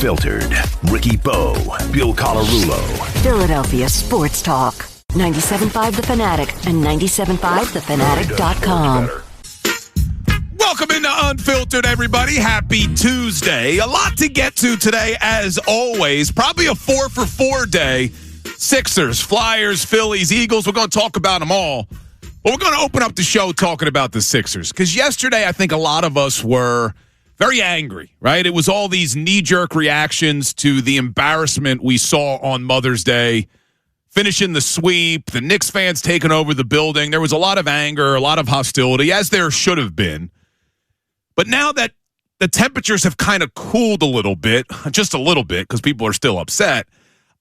Unfiltered. Ricky Bo, Bill Colarulo. Philadelphia Sports Talk. 97.5 The Fanatic and 97.5thefanatic.com. Welcome into Unfiltered, everybody. Happy Tuesday. A lot to get to today, as always. Probably a 4-for-4 day. Sixers, Flyers, Phillies, Eagles. We're going to talk about them all. But we're going to open up the show talking about the Sixers. Because yesterday, I think a lot of us were very angry, right? It was all these knee-jerk reactions to the embarrassment we saw on Mother's Day, finishing the sweep, the Knicks fans taking over the building. There was a lot of anger, a lot of hostility, as there should have been. But now that the temperatures have kind of cooled a little bit, just a little bit, because people are still upset,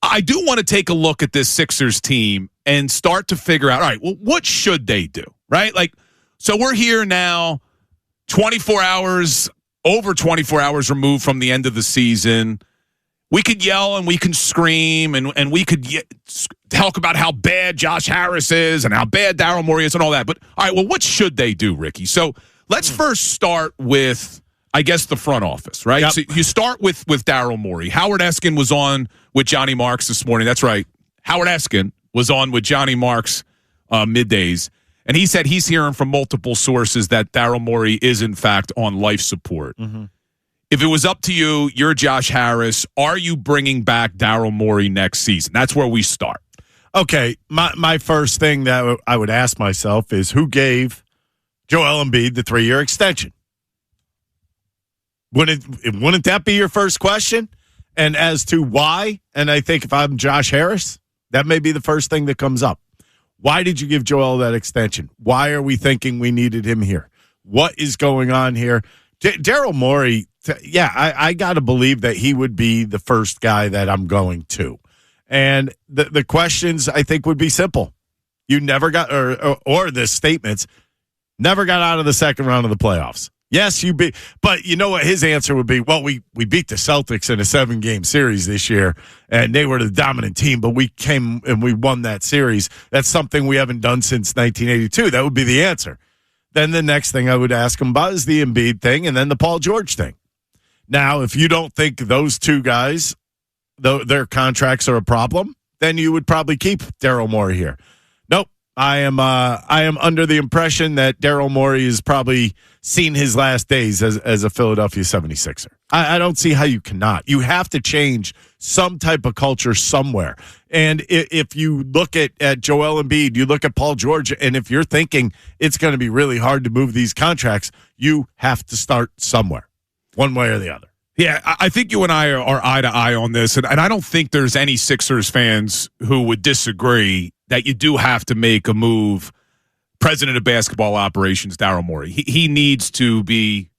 I do want to take a look at this Sixers team and start to figure out, all right, well, what should they do, right? Like, so we're here now, 24 hours, over 24 hours removed from the end of the season. We could yell and we can scream and we could talk about how bad Josh Harris is and how bad Daryl Morey is and all that. But, all right, well, what should they do, Ricky? So let's first start with, I guess, the front office, right? Yep. So you start with Daryl Morey. Howard Eskin was on with Johnny Marks this morning. That's right. Howard Eskin was on with Johnny Marks middays. And he said he's hearing from multiple sources that Daryl Morey is, in fact, on life support. Mm-hmm. If it was up to you, you're Josh Harris. Are you bringing back Daryl Morey next season? That's where we start. Okay, my first thing that I would ask myself is who gave Joel Embiid the 3-year extension? Wouldn't that be your first question? And as to why, and I think if I'm Josh Harris, that may be the first thing that comes up. Why did you give Joel that extension? Why are we thinking we needed him here? What is going on here? Daryl Morey, I got to believe that he would be the first guy that I'm going to. And the questions, I think, would be simple. You never got, or the statements, never got out of the second round of the playoffs. Yes, you beat, but you know what his answer would be? Well, we beat the Celtics in a 7-game series this year, and they were the dominant team, but we came and we won that series. That's something we haven't done since 1982. That would be the answer. Then the next thing I would ask him about is the Embiid thing and then the Paul George thing. Now, if you don't think those two guys, their contracts are a problem, then you would probably keep Daryl Morey here. Nope. I am under the impression that Daryl Morey has probably seen his last days as a Philadelphia 76er. I don't see how you cannot. You have to change some type of culture somewhere. And if you look at Joel Embiid, you look at Paul George, and if you're thinking it's going to be really hard to move these contracts, you have to start somewhere, one way or the other. Yeah, I think you and I are eye to eye on this, and I don't think there's any Sixers fans who would disagree that you do have to make a move. President of basketball operations, Daryl Morey, he needs to be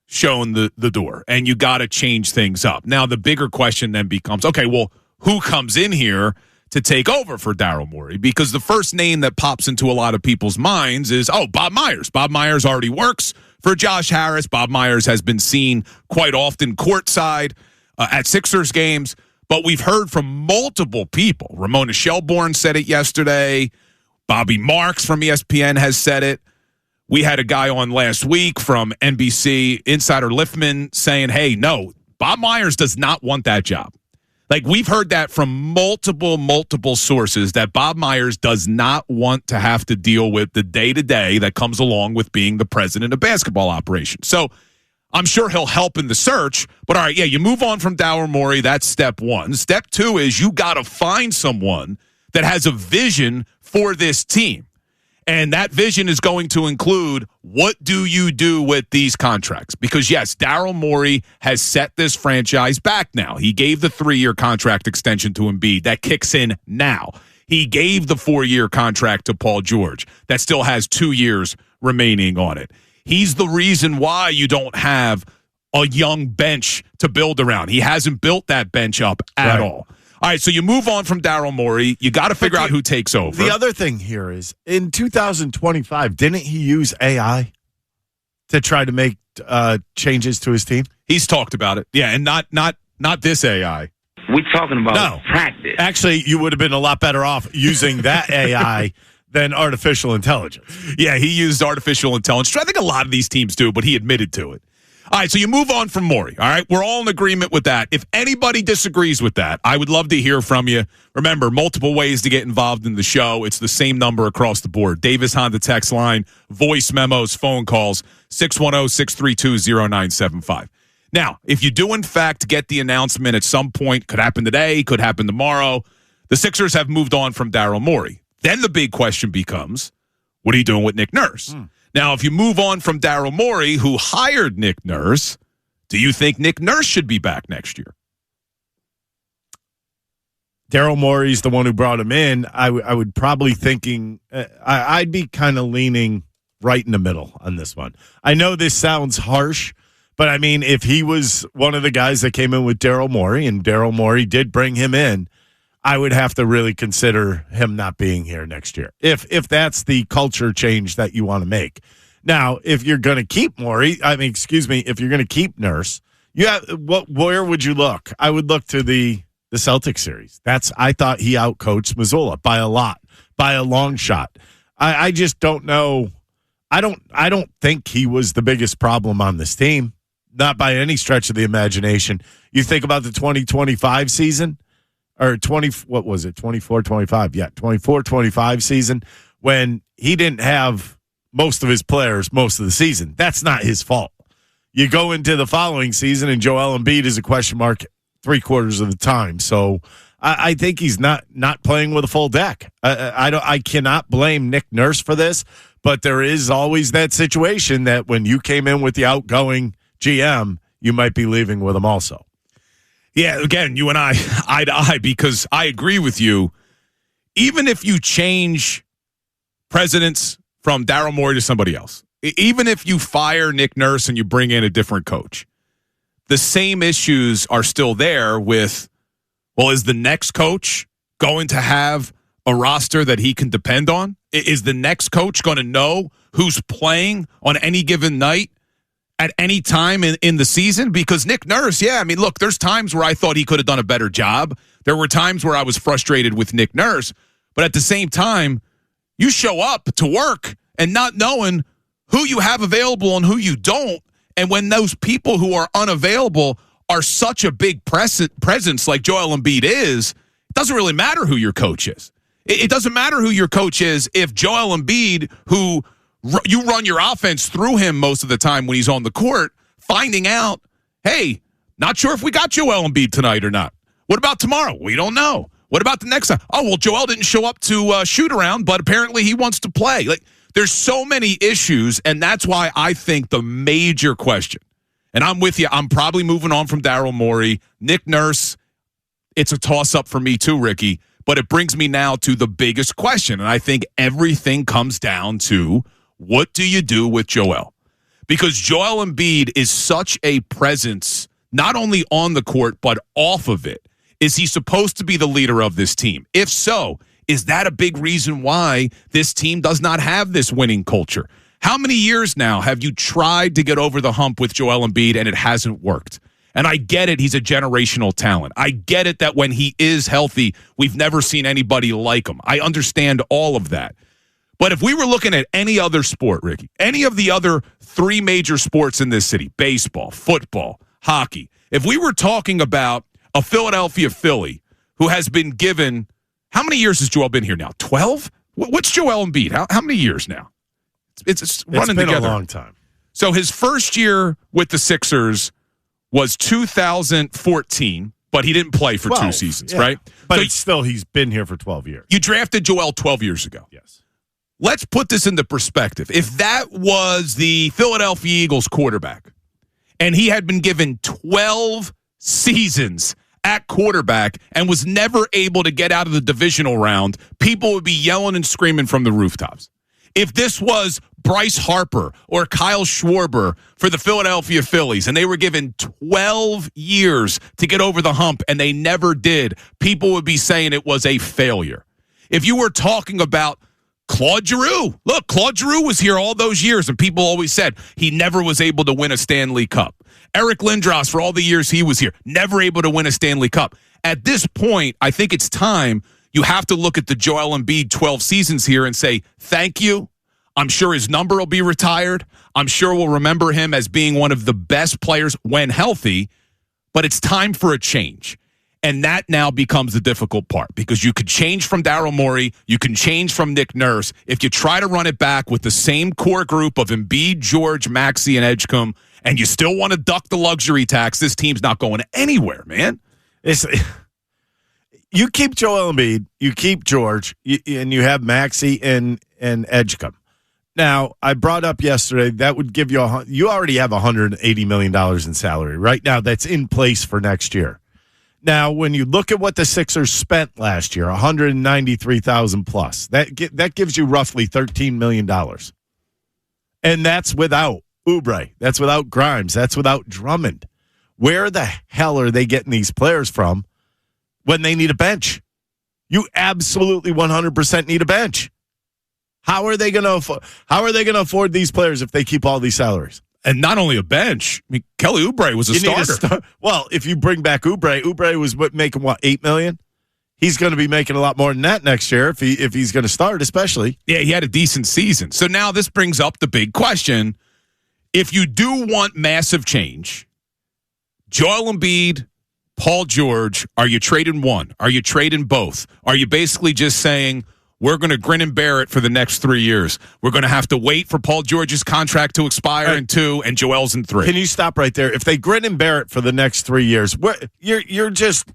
shown the door, and you got to change things up. Now, the bigger question then becomes, okay, well, who comes in here to take over for Daryl Morey? Because the first name that pops into a lot of people's minds is, Bob Myers. Bob Myers already works for Josh Harris. Bob Myers has been seen quite often courtside at Sixers games. But we've heard from multiple people. Ramona Shelburne said it yesterday. Bobby Marks from ESPN has said it. We had a guy on last week from NBC, Insider Liftman, saying, hey, no, Bob Myers does not want that job. Like, we've heard that from multiple sources that Bob Myers does not want to have to deal with the day-to-day that comes along with being the president of basketball operations. So I'm sure he'll help in the search, but all right, yeah, you move on from Daryl Morey. That's step one. Step two is you got to find someone that has a vision for this team. And that vision is going to include, what do you do with these contracts? Because, yes, Daryl Morey has set this franchise back now. He gave the 3-year contract extension to Embiid. That kicks in now. He gave the 4-year contract to Paul George. That still has 2 years remaining on it. He's the reason why you don't have a young bench to build around. He hasn't built that bench up at all. All right, so you move on from Daryl Morey. You got to figure out who takes over. The other thing here is, in 2025, didn't he use AI to try to make changes to his team? He's talked about it. Yeah, and not this AI. We're talking about practice. Actually, you would have been a lot better off using that AI than artificial intelligence. Yeah, he used artificial intelligence. I think a lot of these teams do, but he admitted to it. All right, so you move on from Morey, all right? We're all in agreement with that. If anybody disagrees with that, I would love to hear from you. Remember, multiple ways to get involved in the show. It's the same number across the board. Davis Honda text line, voice memos, phone calls, 610-632-0975. Now, if you do, in fact, get the announcement at some point, could happen today, could happen tomorrow, the Sixers have moved on from Daryl Morey. Then the big question becomes, what are you doing with Nick Nurse? Now, if you move on from Daryl Morey, who hired Nick Nurse, do you think Nick Nurse should be back next year? Daryl Morey's the one who brought him in. I would probably thinking I'd be kind of leaning right in the middle on this one. I know this sounds harsh, but I mean, if he was one of the guys that came in with Daryl Morey and Daryl Morey did bring him in, I would have to really consider him not being here next year. If that's the culture change that you want to make. Now, if you're going to keep Morey, if you're going to keep Nurse, where would you look? I would look to the Celtics series. I thought he outcoached Mazzulla by a lot, by a long shot. I just don't know. I don't think he was the biggest problem on this team, not by any stretch of the imagination. You think about the 2025 season. Or 24-25? Yeah, 24-25 season when he didn't have most of his players most of the season. That's not his fault. You go into the following season and Joel Embiid is a question mark 3/4 of the time. So I think he's not playing with a full deck. I cannot blame Nick Nurse for this, but there is always that situation that when you came in with the outgoing GM, you might be leaving with him also. Yeah, again, you and I, eye to eye, because I agree with you. Even if you change presidents from Daryl Morey to somebody else, even if you fire Nick Nurse and you bring in a different coach, the same issues are still there with, well, is the next coach going to have a roster that he can depend on? Is the next coach going to know who's playing on any given night at any time in the season? Because Nick Nurse, look, there's times where I thought he could have done a better job. There were times where I was frustrated with Nick Nurse. But at the same time, you show up to work and not knowing who you have available and who you don't. And when those people who are unavailable are such a big presence like Joel Embiid is, it doesn't really matter who your coach is. It doesn't matter who your coach is if Joel Embiid, who you run your offense through him most of the time when he's on the court, finding out, hey, not sure if we got Joel Embiid tonight or not. What about tomorrow? We don't know. What about the next time? Oh, well, Joel didn't show up to shoot around, but apparently he wants to play. Like, there's so many issues, and that's why I think the major question, and I'm with you, I'm probably moving on from Daryl Morey. Nick Nurse, it's a toss-up for me too, Ricky, but it brings me now to the biggest question, and I think everything comes down to, what do you do with Joel? Because Joel Embiid is such a presence, not only on the court, but off of it. Is he supposed to be the leader of this team? If so, is that a big reason why this team does not have this winning culture? How many years now have you tried to get over the hump with Joel Embiid and it hasn't worked? And I get it, he's a generational talent. I get it that when he is healthy, we've never seen anybody like him. I understand all of that. But if we were looking at any other sport, Ricky, any of the other three major sports in this city, baseball, football, hockey, if we were talking about a Philadelphia Philly who has been given, how many years has Joel been here now? 12? What's Joel Embiid? How many years now? It's running together. It's been a long time. So his first year with the Sixers was 2014, but he didn't play for 2 seasons, right? But so he's been here for 12 years. You drafted Joel 12 years ago. Yes. Let's put this into perspective. If that was the Philadelphia Eagles quarterback and he had been given 12 seasons at quarterback and was never able to get out of the divisional round, people would be yelling and screaming from the rooftops. If this was Bryce Harper or Kyle Schwarber for the Philadelphia Phillies and they were given 12 years to get over the hump and they never did, people would be saying it was a failure. If you were talking about Claude Giroux, look, Claude Giroux was here all those years and people always said he never was able to win a Stanley Cup. Eric Lindros, for all the years he was here, never able to win a Stanley Cup. At this point, I think it's time you have to look at the Joel Embiid 12 seasons here and say, thank you. I'm sure his number will be retired. I'm sure we'll remember him as being one of the best players when healthy, but it's time for a change. And that now becomes the difficult part because you could change from Daryl Morey. You can change from Nick Nurse. If you try to run it back with the same core group of Embiid, George, Maxey, and Edgecombe, and you still want to duck the luxury tax, this team's not going anywhere, man. You keep Joel Embiid, you keep George, and you have Maxey and Edgecombe. Now, I brought up yesterday that would give you you already have $180 million in salary right now that's in place for next year. Now, when you look at what the Sixers spent last year, $193,000 plus, that gives you roughly $13 million. And that's without Oubre. That's without Grimes. That's without Drummond. Where the hell are they getting these players from when they need a bench? You absolutely 100% need a bench. How are they going to afford these players if they keep all these salaries? And not only a bench. I mean, Kelly Oubre was a starter. Well, if you bring back Oubre was making $8 million? He's going to be making a lot more than that next year if he's going to start, especially. Yeah, he had a decent season. So now this brings up the big question. If you do want massive change, Joel Embiid, Paul George, are you trading one? Are you trading both? Are you basically just saying, we're going to grin and bear it for the next 3 years? We're going to have to wait for Paul George's contract to expire in 2 and Joel's in 3. Can you stop right there? If they grin and bear it for the next 3 years, you're just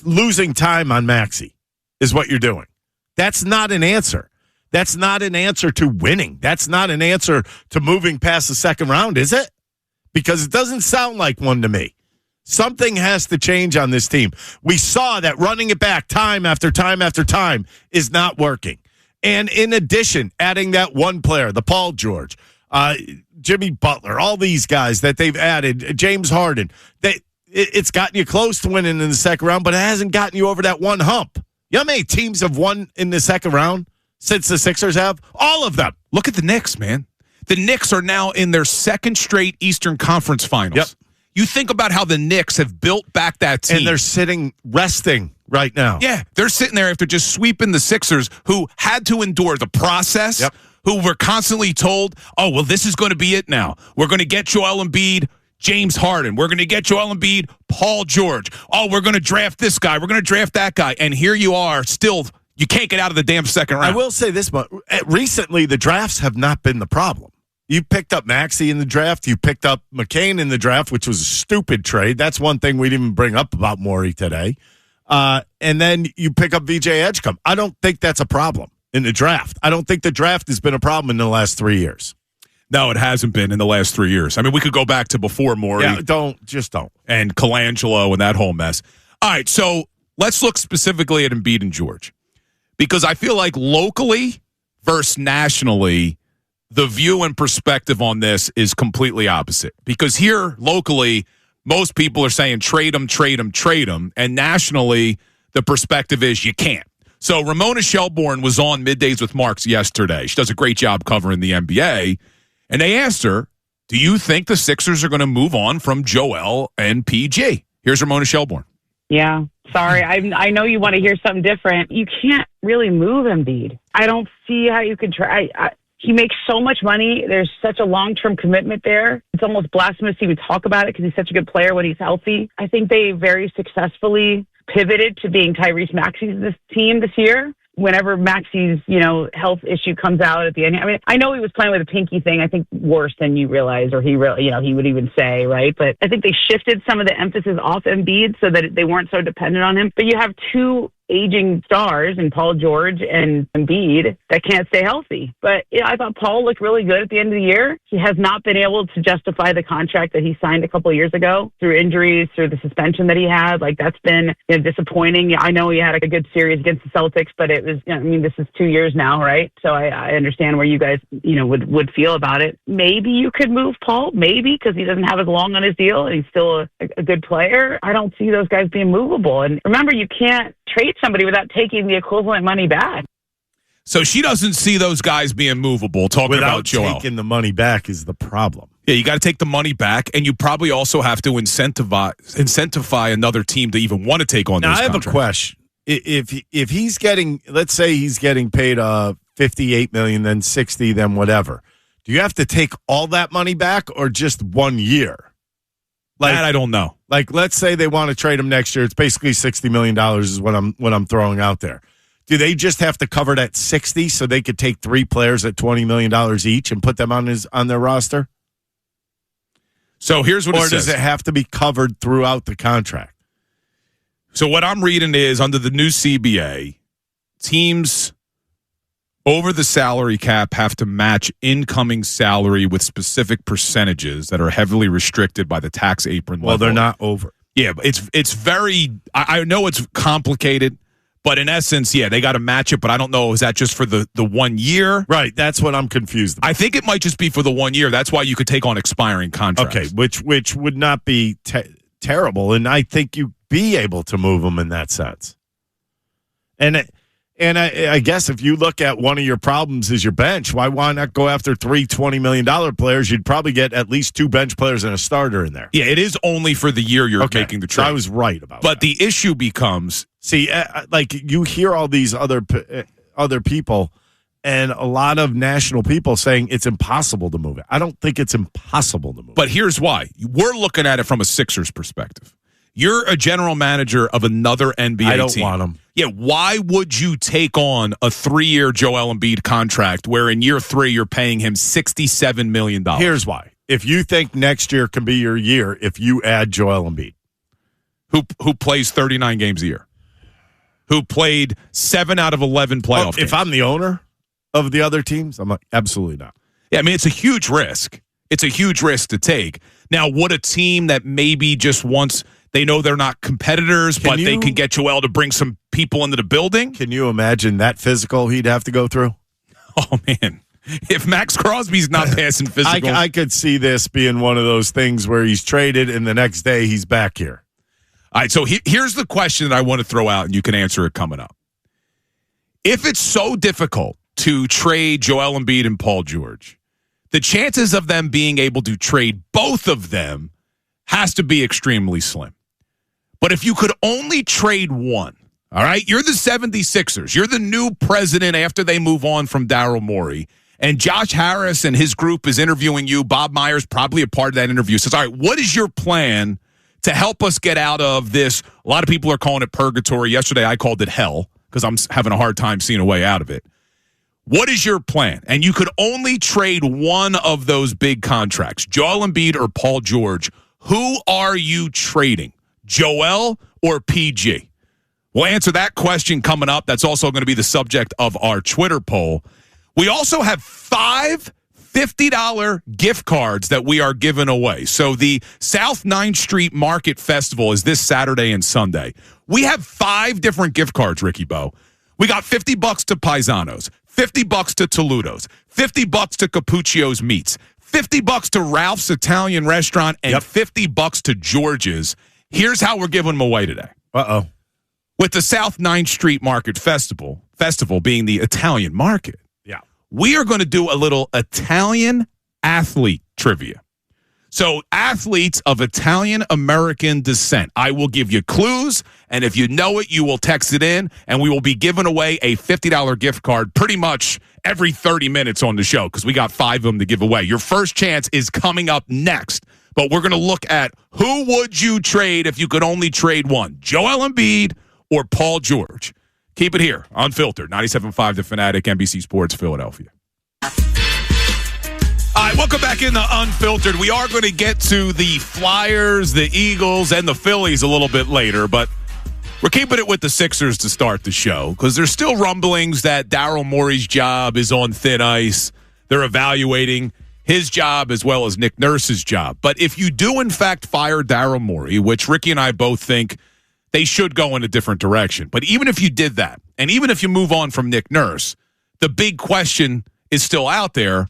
losing time on Maxey is what you're doing. That's not an answer. That's not an answer to winning. That's not an answer to moving past the second round, is it? Because it doesn't sound like one to me. Something has to change on this team. We saw that running it back time after time after time is not working. And in addition, adding that one player, the Paul George, Jimmy Butler, all these guys that they've added, James Harden, it's gotten you close to winning in the second round, but it hasn't gotten you over that one hump. You know how many teams have won in the second round since the Sixers have? All of them. Look at the Knicks, man. The Knicks are now in their second straight Eastern Conference Finals. Yep. You think about how the Knicks have built back that team. And they're sitting, resting right now. Yeah, they're sitting there after just sweeping the Sixers, who had to endure the process, who were constantly told, oh, well, this is going to be it now. We're going to get Joel Embiid, James Harden. We're going to get Joel Embiid, Paul George. Oh, we're going to draft this guy. We're going to draft that guy. And here you are still, you can't get out of the damn second round. I will say this, but recently the drafts have not been the problem. You picked up Maxey in the draft. You picked up McCain in the draft, which was a stupid trade. That's one thing we didn't even bring up about Morey today. And then you pick up VJ Edgecombe. I don't think that's a problem in the draft. I don't think the draft has been a problem in the last 3 years. No, it hasn't been in the last 3 years. I mean, we could go back to before Morey. Yeah, don't. And Colangelo and that whole mess. All right, so let's look specifically at Embiid and George. Because I feel like locally versus nationally, the view and perspective on this is completely opposite. Because here, locally, most people are saying trade them, trade them, trade them. And nationally, the perspective is you can't. So Ramona Shelbourne was on Middays with Marks yesterday. She does a great job covering the NBA. And they asked her, do you think the Sixers are going to move on from Joel and PG? Here's Ramona Shelbourne. Yeah, sorry. I know you want to hear something different. You can't really move Embiid. I don't see how you could try. He makes so much money. There's such a long-term commitment there. It's almost blasphemous to even talk about it because he's such a good player when he's healthy. I think they very successfully pivoted to being Tyrese Maxey's team this year. Whenever Maxey's, health issue comes out at the end. I mean, I know he was playing with a pinky thing, I think worse than you realize, or he really, he would even say, right? But I think they shifted some of the emphasis off Embiid so that they weren't so dependent on him. But you have two aging stars in Paul George and Embiid that can't stay healthy. But I thought Paul looked really good at the end of the year. He has not been able to justify the contract that he signed a couple of years ago through injuries, through the suspension that he had. Like, that's been disappointing. I know he had a good series against the Celtics, but it was, this is 2 years now, right? So I understand where you guys, would feel about it. Maybe you could move Paul, maybe, because he doesn't have as long on his deal and he's still a good player. I don't see those guys being movable. And remember, you can't trade somebody without taking the equivalent money back. So she doesn't see those guys being movable. Talking about Joel. Without taking the money back is the problem. Yeah, you got to take the money back, and you probably also have to incentivize another team to even want to take on those contracts. I have a question. If he's getting, let's say he's getting paid $50 $58 million, then $60, then whatever. Do you have to take all that money back or just 1 year? That I don't know. Like, let's say they want to trade him next year. It's basically $60 million is what I'm throwing out there. Do they just have to cover that 60 so they could take 3 players at $20 million each and put them on their roster? So here's what it says. Or does it have to be covered throughout the contract? So what I'm reading is under the new CBA, teams over the salary cap have to match incoming salary with specific percentages that are heavily restricted by the tax apron level. Well, they're not over. Yeah, but it's very – I know it's complicated, but in essence, yeah, they got to match it, but I don't know. Is that just for the 1 year? Right, that's what I'm confused about. I think it might just be for the 1 year. That's why you could take on expiring contracts. Okay, which would not be terrible, and I think you'd be able to move them in that sense. And I guess if you look at one of your problems is your bench, why not go after 3 $20 million players? You'd probably get at least 2 bench players and a starter in there. Yeah, it is only for the year you're making the trade. So I was right about that. But the issue becomes... See, like you hear all these other people and a lot of national people saying it's impossible to move it. I don't think it's impossible to move it. But here's why. We're looking at it from a Sixers perspective. You're a general manager of another NBA team. I don't want him. Yeah, why would you take on a 3-year Joel Embiid contract where in year 3 you're paying him $67 million? Here's why. If you think next year can be your year, if you add Joel Embiid. Who plays 39 games a year? Who played 7 out of 11 playoff games? If I'm the owner of the other teams, I'm like, absolutely not. Yeah, I mean, it's a huge risk. It's a huge risk to take. Now, would a team that maybe just wants... They know they're not competitors, but they can get Joel to bring some people into the building. Can you imagine that physical he'd have to go through? Oh, man. If Max Crosby's not passing physical. I could see this being one of those things where he's traded and the next day he's back here. All right, so here's the question that I want to throw out, and you can answer it coming up. If it's so difficult to trade Joel Embiid and Paul George, the chances of them being able to trade both of them has to be extremely slim. But if you could only trade one, all right, you're the 76ers. You're the new president after they move on from Daryl Morey. And Josh Harris and his group is interviewing you. Bob Myers, probably a part of that interview, says, all right, what is your plan to help us get out of this? A lot of people are calling it purgatory. Yesterday, I called it hell because I'm having a hard time seeing a way out of it. What is your plan? And you could only trade one of those big contracts, Joel Embiid or Paul George. Who are you trading? Joel or PG? We'll answer that question coming up. That's also going to be the subject of our Twitter poll. We also have 5 $50 gift cards that we are giving away. So the South 9th Street Market Festival is this Saturday and Sunday. We have 5 different gift cards, Ricky Bo. We got $50 to Paisanos, $50 to Toludo's, $50 to Capuccio's Meats, $50 to Ralph's Italian Restaurant, and $50 to George's. Here's how we're giving them away today. Uh-oh. With the South 9th Street Market Festival being the Italian market, we are going to do a little Italian athlete trivia. So athletes of Italian-American descent. I will give you clues, and if you know it, you will text it in, and we will be giving away a $50 gift card pretty much every 30 minutes on the show because we got 5 of them to give away. Your first chance is coming up next, but we're going to look at who would you trade if you could only trade one, Joel Embiid or Paul George. Keep it here, Unfiltered, 97.5 The Fanatic, NBC Sports, Philadelphia. All right, welcome back into Unfiltered. We are going to get to the Flyers, the Eagles, and the Phillies a little bit later, but we're keeping it with the Sixers to start the show because there's still rumblings that Daryl Morey's job is on thin ice. They're evaluating his job as well as Nick Nurse's job. But if you do, in fact, fire Daryl Morey, which Ricky and I both think they should go in a different direction. But even if you did that, and even if you move on from Nick Nurse, the big question is still out there.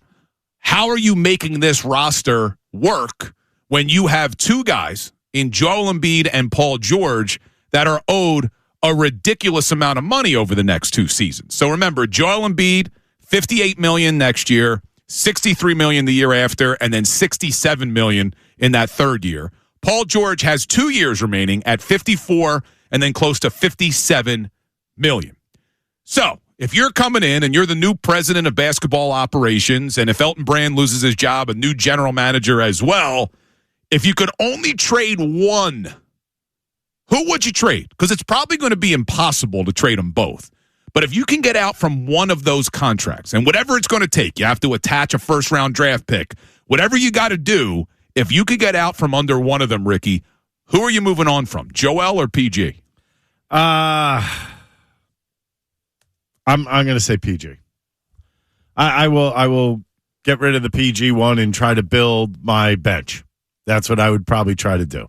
How are you making this roster work when you have 2 guys in Joel Embiid and Paul George that are owed a ridiculous amount of money over the next 2 seasons? So remember, Joel Embiid, $58 million next year, $63 million the year after, and then $67 million in that third year. Paul George has 2 years remaining at $54 and then close to $57 million. So If you're coming in and you're the new president of basketball operations, and if Elton Brand loses his job, a new general manager as well, if you could only trade one, who would you trade? Because it's probably going to be impossible to trade them both. But if you can get out from one of those contracts, and whatever it's going to take, you have to attach a first-round draft pick, whatever you got to do, if you could get out from under one of them, Ricky, who are you moving on from, Joel or PG? I'm going to say PG. I will get rid of the PG one and try to build my bench. That's what I would probably try to do.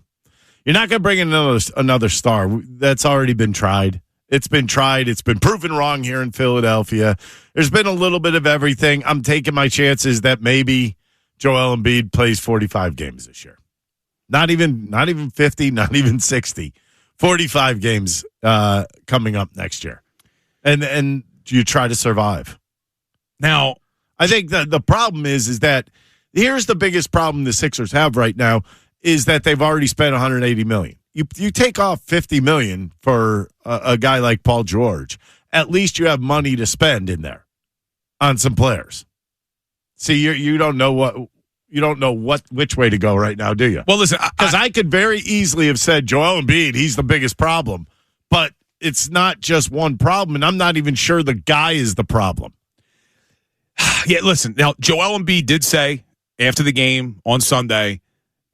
You're not going to bring in another star. That's already been tried. It's been tried. It's been proven wrong here in Philadelphia. There's been a little bit of everything. I'm taking my chances that maybe Joel Embiid plays 45 games this year. Not even 50, not even 60. 45 games coming up next year. And you try to survive. Now, I think that the problem is that here's the biggest problem the Sixers have right now is that they've already spent $180 million. You take off $50 million for a guy like Paul George. At least you have money to spend in there on some players. See, you don't know which way to go right now, do you? Well, listen, because I could very easily have said Joel Embiid, he's the biggest problem, but it's not just one problem, and I'm not even sure the guy is the problem. Yeah, listen, now, Joel Embiid did say after the game on Sunday,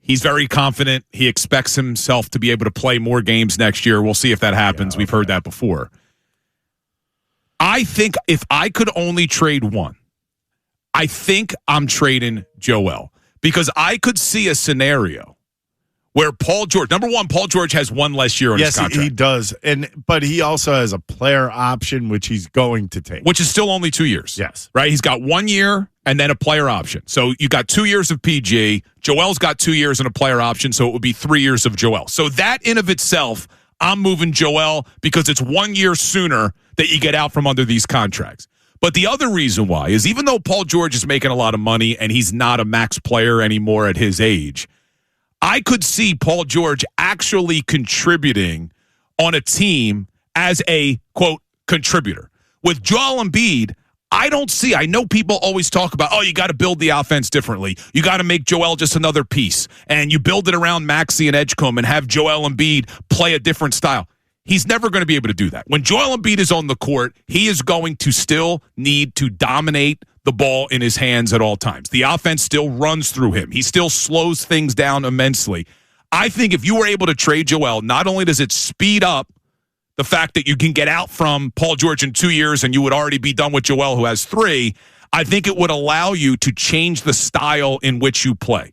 he's very confident. He expects himself to be able to play more games next year. We'll see if that happens. Yeah, okay. We've heard that before. I think if I could only trade one, I think I'm trading Joel because I could see a scenario where Paul George, number one, Paul George has one less year on his contract. Yes, he does. But he also has a player option, which he's going to take. Which is still only 2 years. Yes. Right? He's got 1 year and then a player option. So you got 2 years of PG. Joel's got 2 years and a player option, so it would be 3 years of Joel. So that in of itself, I'm moving Joel because it's 1 year sooner that you get out from under these contracts. But the other reason why is even though Paul George is making a lot of money and he's not a max player anymore at his age, I could see Paul George actually contributing on a team as a, quote, contributor. With Joel Embiid, I know people always talk about, you got to build the offense differently. You got to make Joel just another piece. And you build it around Maxey and Edgecombe and have Joel Embiid play a different style. He's never going to be able to do that. When Joel Embiid is on the court, he is going to still need to dominate the ball in his hands at all times. The offense still runs through him. He still slows things down immensely. I think if you were able to trade Joel, not only does it speed up the fact that you can get out from Paul George in 2 years and you would already be done with Joel, who has 3, I think it would allow you to change the style in which you play.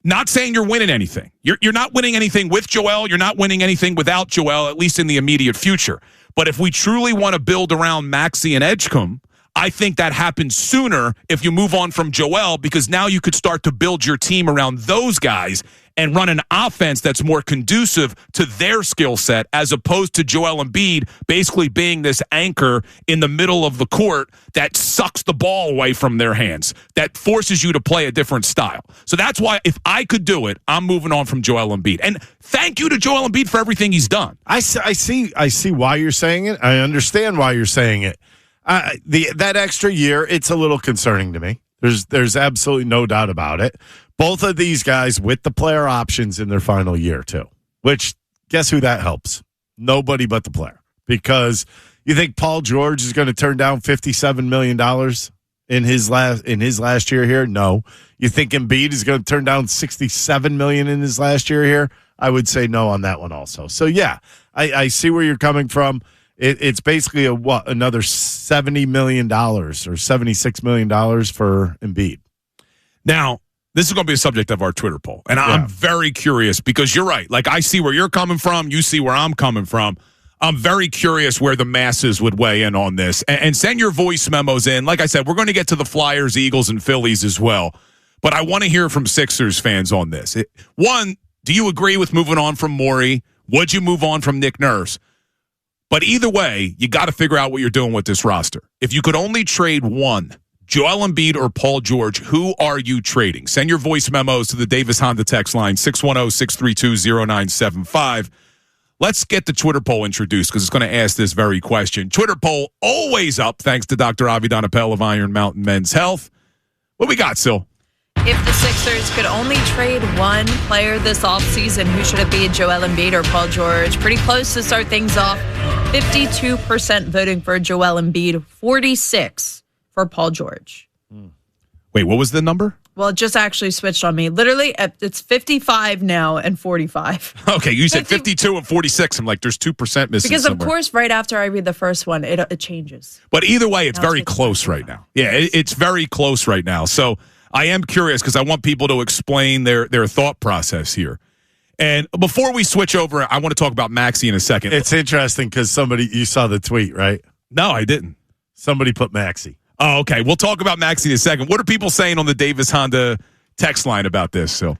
Not saying you're winning anything. You're not winning anything with Joel. You're not winning anything without Joel, at least in the immediate future. But if we truly want to build around Maxey and Edgecombe, I think that happens sooner if you move on from Joel because now you could start to build your team around those guys and run an offense that's more conducive to their skill set as opposed to Joel Embiid basically being this anchor in the middle of the court that sucks the ball away from their hands, that forces you to play a different style. So that's why if I could do it, I'm moving on from Joel Embiid. And thank you to Joel Embiid for everything he's done. I see why you're saying it. I understand why you're saying it. That extra year, it's a little concerning to me. There's absolutely no doubt about it. Both of these guys with the player options in their final year, too. Which, guess who that helps? Nobody but the player. Because you think Paul George is going to turn down $57 million in his last year here? No. You think Embiid is going to turn down $67 million in his last year here? I would say no on that one also. So, yeah, I see where you're coming from. It's basically another $70 million or $76 million for Embiid. Now, this is going to be a subject of our Twitter poll, and I'm very curious because you're right. Like, I see where you're coming from. You see where I'm coming from. I'm very curious where the masses would weigh in on this. And send your voice memos in. Like I said, we're going to get to the Flyers, Eagles, and Phillies as well. But I want to hear from Sixers fans on this. One, do you agree with moving on from Morey? Would you move on from Nick Nurse? But either way, you got to figure out what you're doing with this roster. If you could only trade one, Joel Embiid or Paul George, who are you trading? Send your voice memos to the Davis Honda text line, 610-632-0975. let's get the Twitter poll introduced because it's going to ask this very question. Twitter poll always up thanks to Dr. Avi Donapel of Iron Mountain Men's Health. What we got, Sil? If the Sixers could only trade one player this offseason, who should it be, Joel Embiid or Paul George? Pretty close to start things off. 52% voting for Joel Embiid, 46% for Paul George. Wait, what was the number? Well, it just actually switched on me. Literally, it's 55 now and 45. Okay, you said 52 and 46. I'm like, there's 2% missing Because, somewhere. of course, right after I read the first one, it changes. But either way, it's very close right now. Yeah, it's very close right now. So I am curious because I want people to explain their thought process here. And before we switch over, I want to talk about Maxey in a second. It's interesting because you saw the tweet, right? No, I didn't. Somebody put Maxey. Oh, okay. We'll talk about Maxey in a second. What are people saying on the Davis Honda text line about this? So,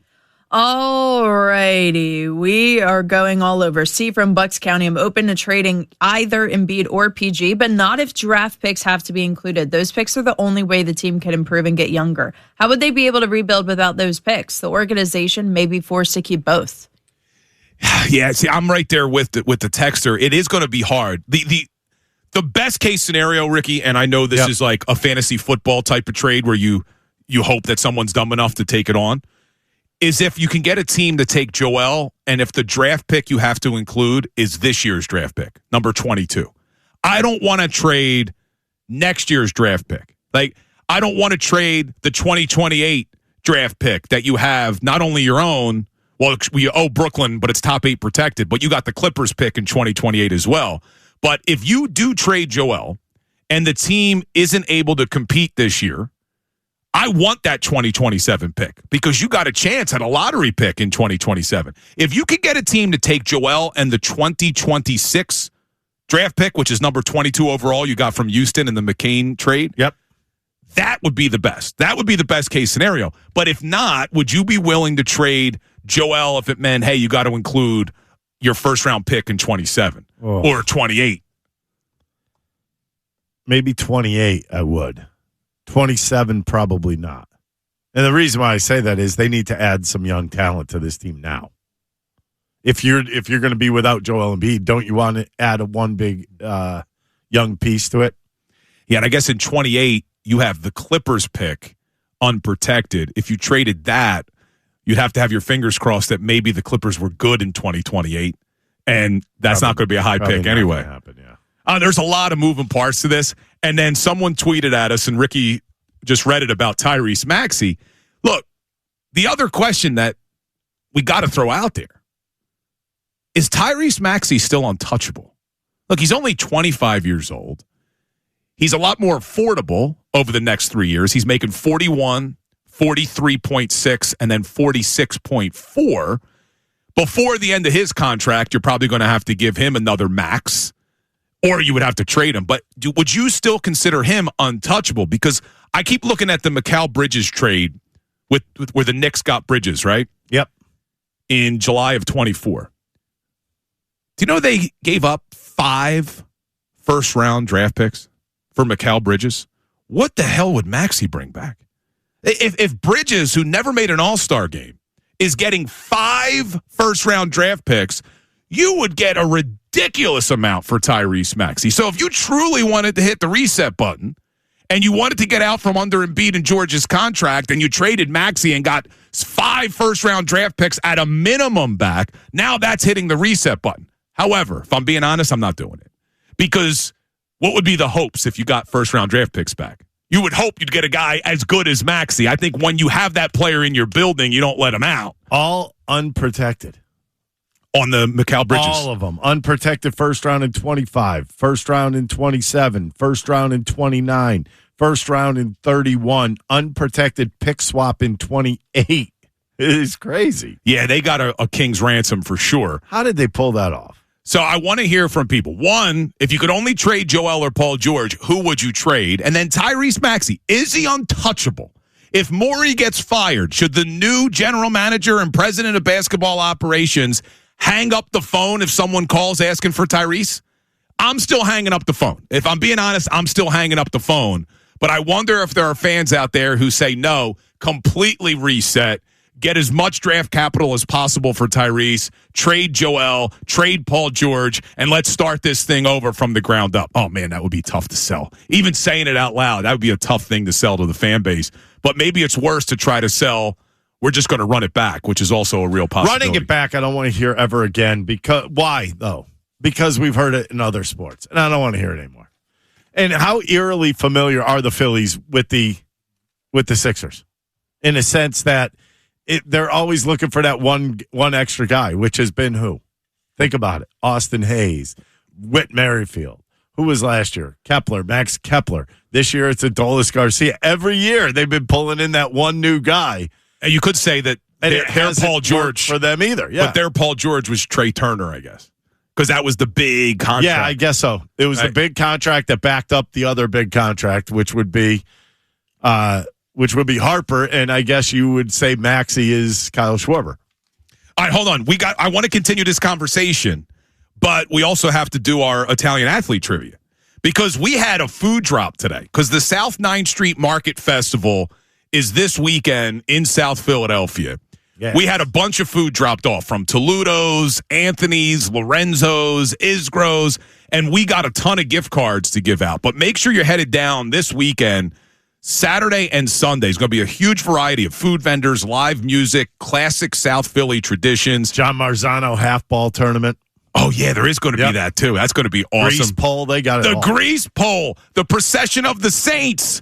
all righty. We are going all over. C from Bucks County. I'm open to trading either Embiid or PG, but not if draft picks have to be included. Those picks are the only way the team can improve and get younger. How would they be able to rebuild without those picks? The organization may be forced to keep both. Yeah, see, I'm right there with the texter. It is going to be hard. The best case scenario, Ricky, and I know this is like a fantasy football type of trade where you hope that someone's dumb enough to take it on, is if you can get a team to take Joel, and if the draft pick you have to include is this year's draft pick, number 22. I don't want to trade next year's draft pick. Like, I don't want to trade the 2028 draft pick that you have, not only your own, well, we owe Brooklyn, but it's top 8 protected, but you got the Clippers pick in 2028 as well. But if you do trade Joel and the team isn't able to compete this year, I want that 2027 pick because you got a chance at a lottery pick in 2027. If you could get a team to take Joel and the 2026 draft pick, which is number 22 overall you got from Houston in the McCain trade, that would be the best. That would be the best case scenario. But if not, would you be willing to trade Joel if it meant, hey, you got to include your first round pick in 27 or 28? Maybe 28 I would. 27 probably not. And the reason why I say that is they need to add some young talent to this team now. If you're going to be without Joel Embiid, don't you want to add one big young piece to it? Yeah, and I guess in 28 you have the Clippers pick unprotected. If you traded that, you'd have to have your fingers crossed that maybe the Clippers were good in 2028, and that's not going to be a high pick anyway. Happen, yeah. There's a lot of moving parts to this. And then someone tweeted at us, and Ricky just read it about Tyrese Maxey. Look, the other question that we got to throw out there is Tyrese Maxey still untouchable? Look, he's only 25 years old. He's a lot more affordable over the next 3 years. He's making 41, 43.6, and then 46.4. Before the end of his contract, you're probably going to have to give him another max, or you would have to trade him. But would you still consider him untouchable? Because I keep looking at the Mikal Bridges trade with where the Knicks got Bridges, right? Yep. In July of 24. Do you know they gave up 5 first-round draft picks for Mikal Bridges? What the hell would Maxey bring back? If Bridges, who never made an all-star game, is getting 5 first-round draft picks, you would get a ridiculous amount for Tyrese Maxey. So if you truly wanted to hit the reset button and you wanted to get out from under Embiid and George's contract and you traded Maxey and got 5 first-round draft picks at a minimum back, now that's hitting the reset button. However, if I'm being honest, I'm not doing it. Because what would be the hopes if you got first-round draft picks back? You would hope you'd get a guy as good as Maxey. I think when you have that player in your building, you don't let him out. All unprotected. On the Mikal Bridges. All of them. Unprotected first round in 25, first round in 27, first round in 29, first round in 31, unprotected pick swap in 28. It is crazy. Yeah, they got a king's ransom for sure. How did they pull that off? So I want to hear from people. One, if you could only trade Joel or Paul George, who would you trade? And then Tyrese Maxey, is he untouchable? If Morey gets fired, should the new general manager and president of basketball operations hang up the phone if someone calls asking for Tyrese? I'm still hanging up the phone. If I'm being honest, I'm still hanging up the phone. But I wonder if there are fans out there who say, no, completely reset. get as much draft capital as possible for Tyrese, trade Joel, trade Paul George, and let's start this thing over from the ground up. Oh, man, that would be tough to sell. Even saying it out loud, that would be a tough thing to sell to the fan base. But maybe it's worse to try to sell, we're just going to run it back, which is also a real possibility. Running it back, I don't want to hear ever again. Why, though? Because we've heard it in other sports, and I don't want to hear it anymore. And how eerily familiar are the Phillies with the Sixers? In a sense that they're always looking for that one extra guy, which has been who? Think about it. Austin Hayes, Whit Merrifield. Who was last year? Kepler, Max Kepler. This year it's Adolis Garcia. Every year they've been pulling in that one new guy. And you could say that their Paul George for them either. Yeah. But their Paul George was Trey Turner, I guess. Because that was the big contract. Yeah, I guess so. It was the big contract that backed up the other big contract, which would be Harper, and I guess you would say Maxey is Kyle Schwarber. All right, hold on. I want to continue this conversation, but we also have to do our Italian athlete trivia because we had a food drop today because the South 9th Street Market Festival is this weekend in South Philadelphia. Yes. We had a bunch of food dropped off from Toludo's, Anthony's, Lorenzo's, Isgro's, and we got a ton of gift cards to give out. But make sure you're headed down this weekend. Saturday and Sunday is going to be a huge variety of food vendors, live music, classic South Philly traditions. John Marzano half-ball tournament. Oh, yeah, there is going to be that, too. That's going to be awesome. Grease pole, they got it The all. grease pole, the procession of the saints.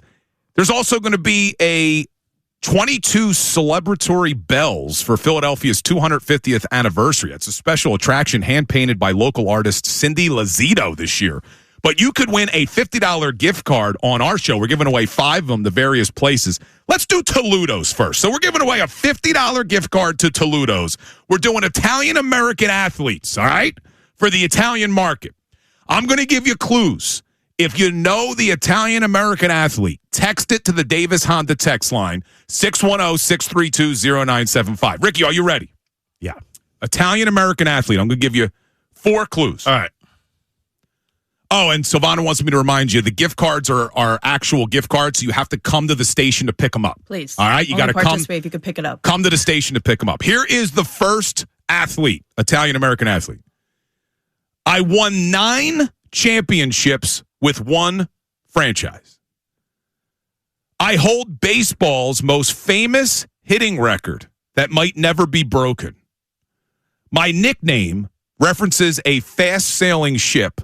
There's also going to be a 22 celebratory bells for Philadelphia's 250th anniversary. It's a special attraction hand-painted by local artist Cindy Lazito this year. But you could win a $50 gift card on our show. We're giving away 5 of them to various places. Let's do Toludo's first. So we're giving away a $50 gift card to Toludo's. We're doing Italian-American athletes, all right, for the Italian market. I'm going to give you clues. If you know the Italian-American athlete, text it to the Davis Honda text line, 610-632-0975. Ricky, are you ready? Yeah. Italian-American athlete. I'm going to give you 4 clues. All right. Oh, and Silvana wants me to remind you, the gift cards are actual gift cards, so you have to come to the station to pick them up. Please. All right? You got to come. If you could pick it up. Come to the station to pick them up. Here is the first athlete, Italian-American athlete. I won 9 championships with one franchise. I hold baseball's most famous hitting record that might never be broken. My nickname references a fast-sailing ship,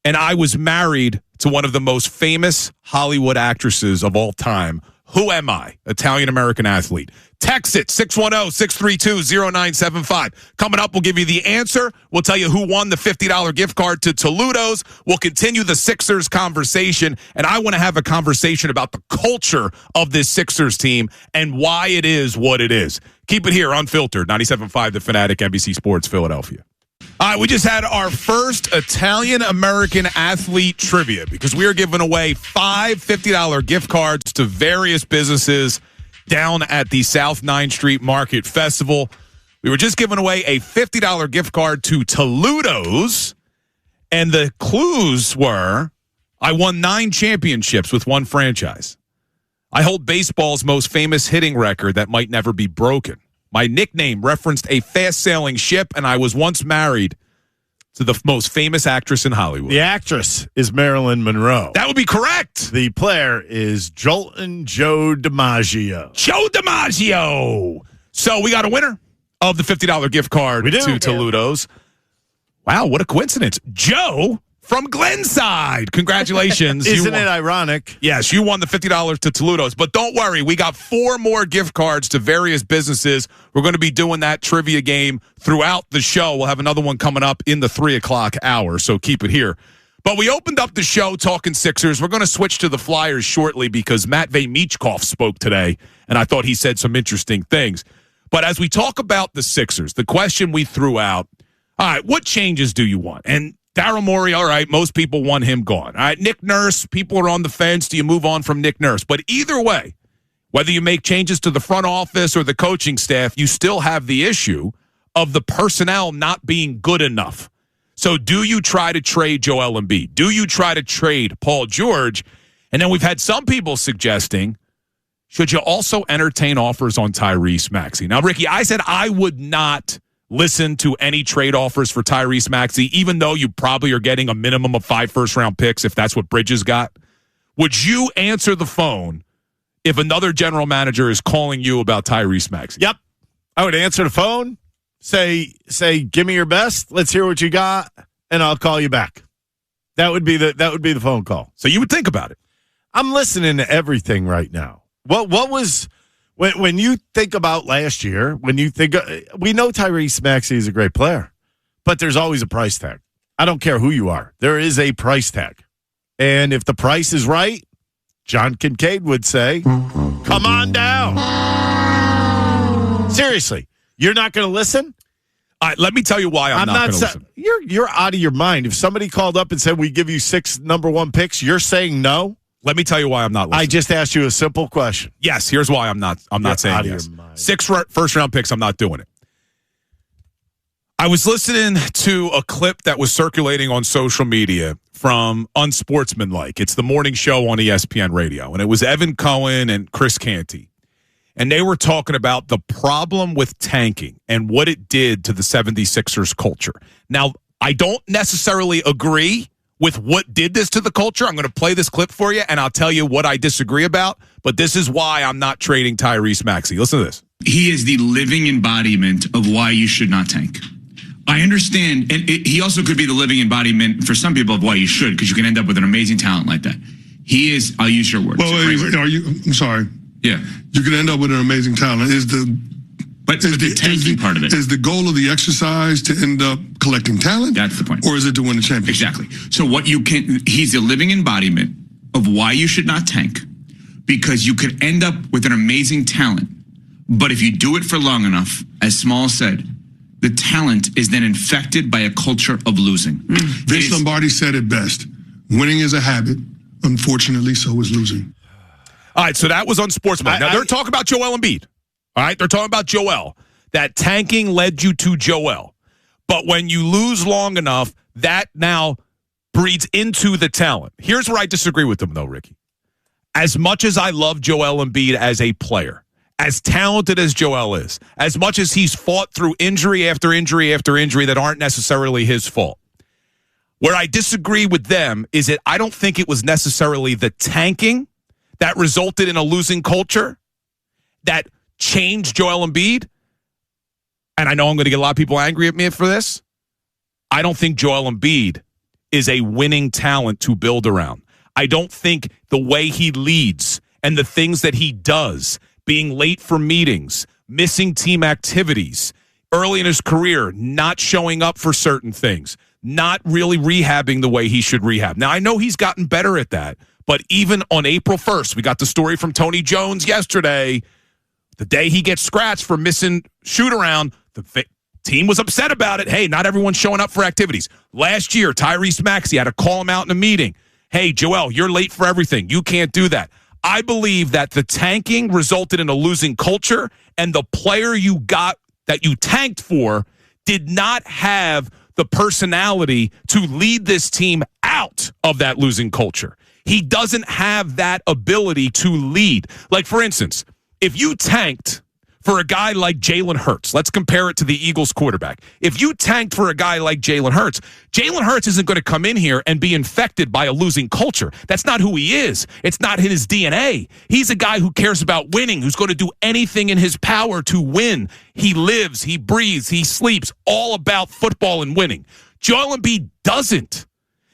and I was married to one of the most famous Hollywood actresses of all time. Who am I? Italian-American athlete. Text it, 610-632-0975. Coming up, we'll give you the answer. We'll tell you who won the $50 gift card to Toludo's. We'll continue the Sixers conversation, and I want to have a conversation about the culture of this Sixers team and why it is what it is. Keep it here, unfiltered. 97.5 The Fanatic, NBC Sports, Philadelphia. All right, we just had our first Italian-American athlete trivia because we are giving away 5 $50 gift cards to various businesses down at the South 9th Street Market Festival. We were just giving away a $50 gift card to Toludo's, and the clues were I won 9 championships with one franchise. I hold baseball's most famous hitting record that might never be broken. My nickname referenced a fast-sailing ship, and I was once married to the most famous actress in Hollywood. The actress is Marilyn Monroe. That would be correct. The player is Joe DiMaggio. Joe DiMaggio. So we got a winner of the $50 gift card to Toludo's. Wow, what a coincidence. Joe from Glenside. Congratulations. Isn't it ironic? Yes, you won the $50 to Toludo's. But don't worry, we got 4 more gift cards to various businesses. We're going to be doing that trivia game throughout the show. We'll have another one coming up in the 3 o'clock hour, so keep it here. But we opened up the show talking Sixers. We're going to switch to the Flyers shortly because Matvei Michkov spoke today, and I thought he said some interesting things. But as we talk about the Sixers, the question we threw out, all right, what changes do you want? And Daryl Morey, all right, most people want him gone. All right, Nick Nurse, people are on the fence. Do you move on from Nick Nurse? But either way, whether you make changes to the front office or the coaching staff, you still have the issue of the personnel not being good enough. So do you try to trade Joel Embiid? Do you try to trade Paul George? And then we've had some people suggesting, should you also entertain offers on Tyrese Maxey? Now, Ricky, I said I would not listen to any trade offers for Tyrese Maxey, even though you probably are getting a minimum of 5 first-round picks if that's what Bridges got. Would you answer the phone if another general manager is calling you about Tyrese Maxey? Yep. I would answer the phone, say, give me your best, let's hear what you got, and I'll call you back. That would be the phone call. So you would think about it. I'm listening to everything right now. What was when you think about last year, when you think we know Tyrese Maxey is a great player, but there's always a price tag. I don't care who you are. There is a price tag. And if the price is right, John Kincaid would say, come on down. Seriously, you're not going to listen? All right, let me tell you why I'm not going to listen. You're out of your mind. If somebody called up and said, we give you 6 number 1 picks, you're saying no? Let me tell you why I'm not listening. I just asked you a simple question. Yes, here's why I'm not saying yes. 6 first-round picks, I'm not doing it. I was listening to a clip that was circulating on social media from Unsportsmanlike. It's the morning show on ESPN Radio, and it was Evan Cohen and Chris Canty. And they were talking about the problem with tanking and what it did to the 76ers culture. Now, I don't necessarily agree with what did this to the culture. I'm going to play this clip for you, and I'll tell you what I disagree about. But this is why I'm not trading Tyrese Maxey. Listen to this. He is the living embodiment of why you should not tank. I understand, and he also could be the living embodiment for some people of why you should, because you can end up with an amazing talent like that. He is, I'll use your word. Well, I'm sorry. Yeah. You can end up with an amazing talent. But the tanking part of it. Is the goal of the exercise to end up collecting talent? That's the point. Or is it to win the championship? Exactly. So he's the living embodiment of why you should not tank, because you could end up with an amazing talent. But if you do it for long enough, as Small said, the talent is then infected by a culture of losing. Vince Lombardi said it best. Winning is a habit. Unfortunately, so is losing. All right, so that was Unsportsmanlike. Now, they're talking about Joel Embiid. All right, they're talking about Joel. That tanking led you to Joel. But when you lose long enough, that now breeds into the talent. Here's where I disagree with them, though, Ricky. As much as I love Joel Embiid as a player, as talented as Joel is, as much as he's fought through injury after injury after injury that aren't necessarily his fault, where I disagree with them is that I don't think it was necessarily the tanking that resulted in a losing culture that changed Joel Embiid. And I know I'm going to get a lot of people angry at me for this. I don't think Joel Embiid is a winning talent to build around. I don't think the way he leads and the things that he does, being late for meetings, missing team activities, early in his career, not showing up for certain things, not really rehabbing the way he should rehab. Now, I know he's gotten better at that, but even on April 1st, we got the story from Tony Jones yesterday. The day he gets scratched for missing shoot-around, the team was upset about it. Hey, not everyone's showing up for activities. Last year, Tyrese Maxey had to call him out in a meeting. Hey, Joel, you're late for everything. You can't do that. I believe that the tanking resulted in a losing culture, and the player you got that you tanked for did not have the personality to lead this team out of that losing culture. He doesn't have that ability to lead. Like, for instance, if you tanked for a guy like Jalen Hurts, let's compare it to the Eagles quarterback. If you tanked for a guy like Jalen Hurts isn't going to come in here and be infected by a losing culture. That's not who he is. It's not in his DNA. He's a guy who cares about winning, who's going to do anything in his power to win. He lives, he breathes, he sleeps all about football and winning. Joel Embiid doesn't.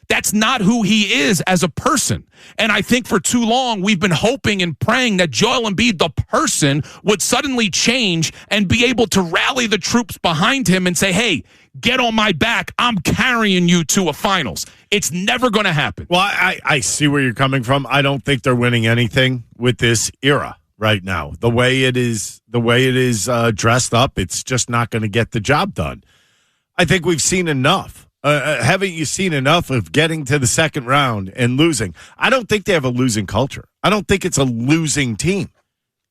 That's not who he is as a person. And I think for too long, we've been hoping and praying that Joel Embiid, the person, would suddenly change and be able to rally the troops behind him and say, hey, get on my back. I'm carrying you to a finals. It's never going to happen. Well, I see where you're coming from. I don't think they're winning anything with this era right now. The way it is dressed up, it's just not going to get the job done. I think we've seen enough. Haven't you seen enough of getting to the second round and losing? I don't think they have a losing culture. I don't think it's a losing team.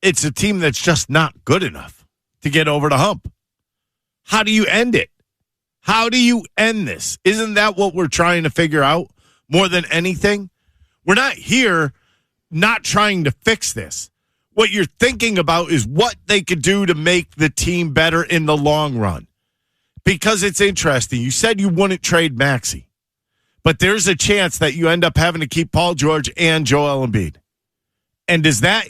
It's a team that's just not good enough to get over the hump. How do you end it? How do you end this? Isn't that what we're trying to figure out more than anything? We're not here not trying to fix this. What you're thinking about is what they could do to make the team better in the long run. Because it's interesting. You said you wouldn't trade Maxey, but there's a chance that you end up having to keep Paul George and Joel Embiid. And does that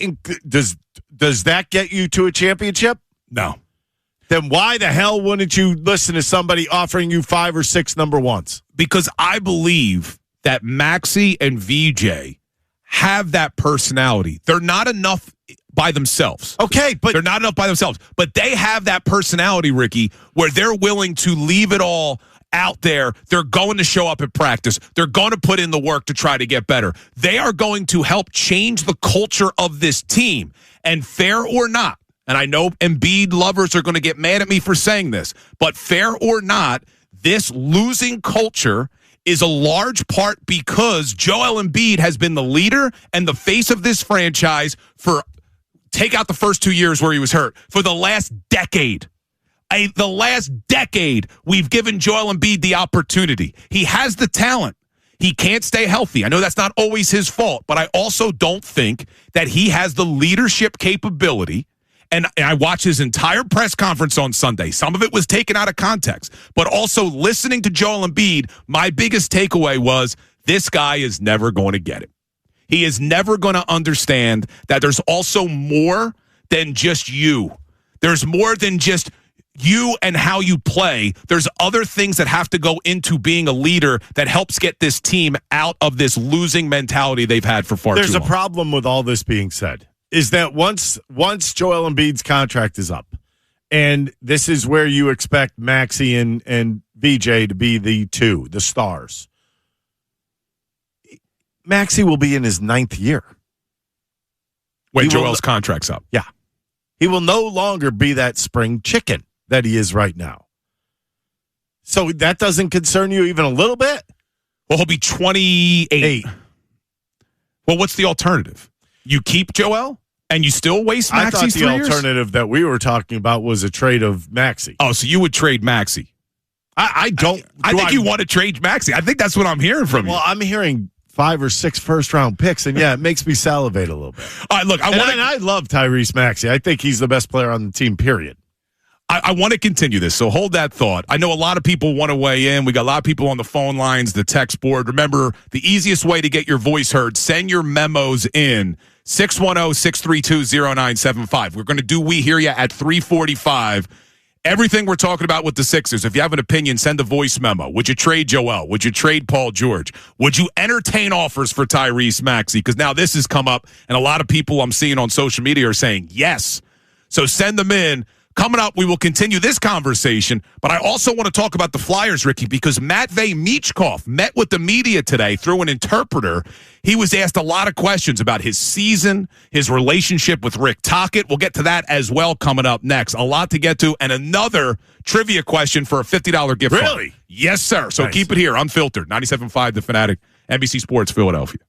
get you to a championship? No. Then why the hell wouldn't you listen to somebody offering you 5 or 6 number ones? Because I believe that Maxey and VJ have that personality. They're not enough by themselves. Okay, but they're not enough by themselves. But they have that personality, Ricky, where they're willing to leave it all out there. They're going to show up at practice. They're going to put in the work to try to get better. They are going to help change the culture of this team. And fair or not, and I know Embiid lovers are going to get mad at me for saying this, but fair or not, this losing culture is a large part because Joel Embiid has been the leader and the face of this franchise for, take out the first 2 years where he was hurt, for the last decade. The last decade, we've given Joel Embiid the opportunity. He has the talent. He can't stay healthy. I know that's not always his fault, but I also don't think that he has the leadership capability. And I watched his entire press conference on Sunday. Some of it was taken out of context. But also listening to Joel Embiid, my biggest takeaway was this guy is never going to get it. He is never going to understand that there's also more than just you. There's more than just you and how you play. There's other things that have to go into being a leader that helps get this team out of this losing mentality they've had for far too long. There's a problem with all this being said. Is that once Joel Embiid's contract is up, and this is where you expect Maxey and VJ to be the stars, Maxey will be in his 9th year. When Joel's contract's up. Yeah. He will no longer be that spring chicken that he is right now. So that doesn't concern you even a little bit? Well, he'll be 28. Well, what's the alternative? You keep Joel? And you still waste Maxey's 3 years? I thought the alternative that we were talking about was a trade of Maxey. Oh, so you would trade Maxey? I don't. I think you want to trade Maxey. I think that's what I'm hearing from you. Well, I'm hearing 5 or 6 first-round picks, and yeah, it makes me salivate a little bit. All right, look, I love Tyrese Maxey. I think he's the best player on the team, period. I want to continue this, so hold that thought. I know a lot of people want to weigh in. We got a lot of people on the phone lines, the text board. Remember, the easiest way to get your voice heard, send your memos in. 610-632-0975. We're going to do We Hear Ya at 3:45. Everything we're talking about with the Sixers, if you have an opinion, send a voice memo. Would you trade Joel? Would you trade Paul George? Would you entertain offers for Tyrese Maxey? Because now this has come up, and a lot of people I'm seeing on social media are saying yes. So send them in. Coming up, we will continue this conversation, but I also want to talk about the Flyers, Ricky, because Matvei Michkov met with the media today through an interpreter. He was asked a lot of questions about his season, his relationship with Rick Tocchet. We'll get to that as well coming up next. A lot to get to, and another trivia question for a $50 gift card. Really? Yes, sir. So nice. Keep it here, unfiltered. 97.5 The Fanatic, NBC Sports, Philadelphia.